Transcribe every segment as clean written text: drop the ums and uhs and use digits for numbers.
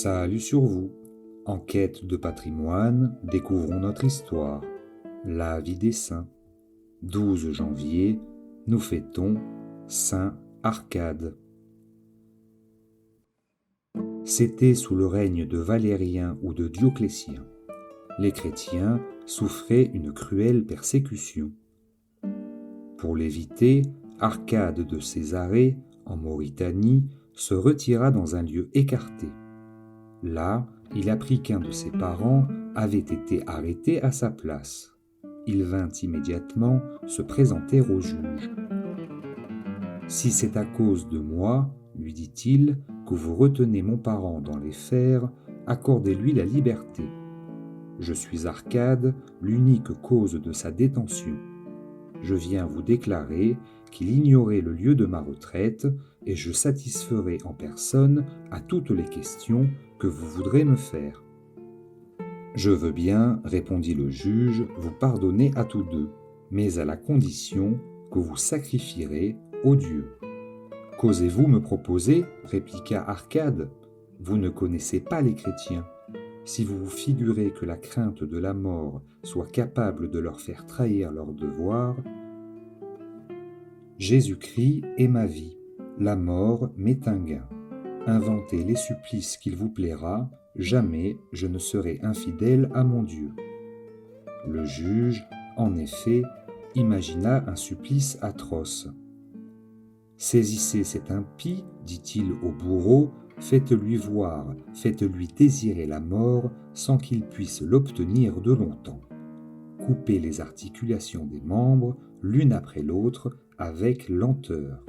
Salut sur vous. En quête de patrimoine, découvrons notre histoire. La vie des saints. 12 janvier, nous fêtons Saint Arcade. C'était sous le règne de Valérien ou de Dioclétien. Les chrétiens souffraient une cruelle persécution. Pour l'éviter, Arcade de Césarée, en Mauritanie, se retira dans un lieu écarté. Là, il apprit qu'un de ses parents avait été arrêté à sa place. Il vint immédiatement se présenter au juge. « Si c'est à cause de moi, lui dit-il, que vous retenez mon parent dans les fers, accordez-lui la liberté. Je suis Arcade, l'unique cause de sa détention. Je viens vous déclarer qu'il ignorait le lieu de ma retraite et je satisferai en personne à toutes les questions que vous voudrez me faire. » « Je veux bien, répondit le juge, vous pardonner à tous deux, mais à la condition que vous sacrifierez aux dieux. »« Qu'osez-vous me proposer ? Répliqua Arcade. Vous ne connaissez pas les chrétiens. Si vous vous figurez que la crainte de la mort soit capable de leur faire trahir leur devoir, Jésus-Christ est ma vie, la mort m'est un gain. Inventez les supplices qu'il vous plaira, jamais je ne serai infidèle à mon Dieu. » Le juge, en effet, imagina un supplice atroce. « Saisissez cet impie, dit-il au bourreau, faites-lui voir, faites-lui désirer la mort sans qu'il puisse l'obtenir de longtemps. Coupez les articulations des membres, l'une après l'autre, avec lenteur. »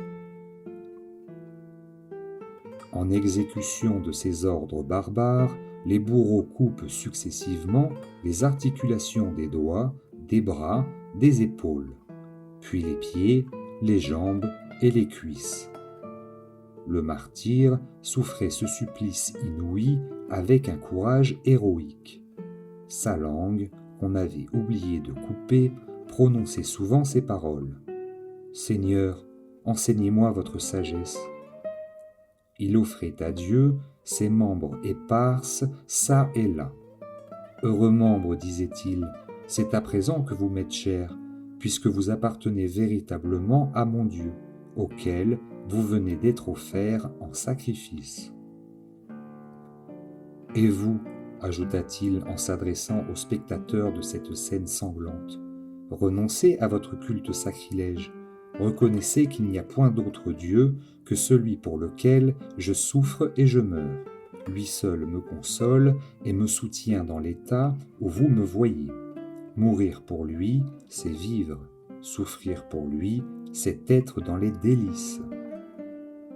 En exécution de ces ordres barbares, les bourreaux coupent successivement les articulations des doigts, des bras, des épaules, puis les pieds, les jambes et les cuisses. Le martyr souffrait ce supplice inouï avec un courage héroïque. Sa langue, qu'on avait oublié de couper, prononçait souvent ces paroles. « Seigneur, enseignez-moi votre sagesse. » Il offrait à Dieu ses membres éparses, çà et là. « Heureux membres, disait-il, c'est à présent que vous m'êtes chers, puisque vous appartenez véritablement à mon Dieu, auquel vous venez d'être offerts en sacrifice. » « Et vous, ajouta-t-il en s'adressant aux spectateurs de cette scène sanglante, renoncez à votre culte sacrilège. Reconnaissez qu'il n'y a point d'autre Dieu que celui pour lequel je souffre et je meurs. Lui seul me console et me soutient dans l'état où vous me voyez. Mourir pour lui, c'est vivre. Souffrir pour lui, c'est être dans les délices. »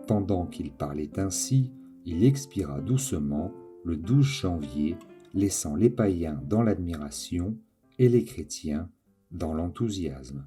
Pendant qu'il parlait ainsi, il expira doucement le 12 janvier, laissant les païens dans l'admiration et les chrétiens dans l'enthousiasme.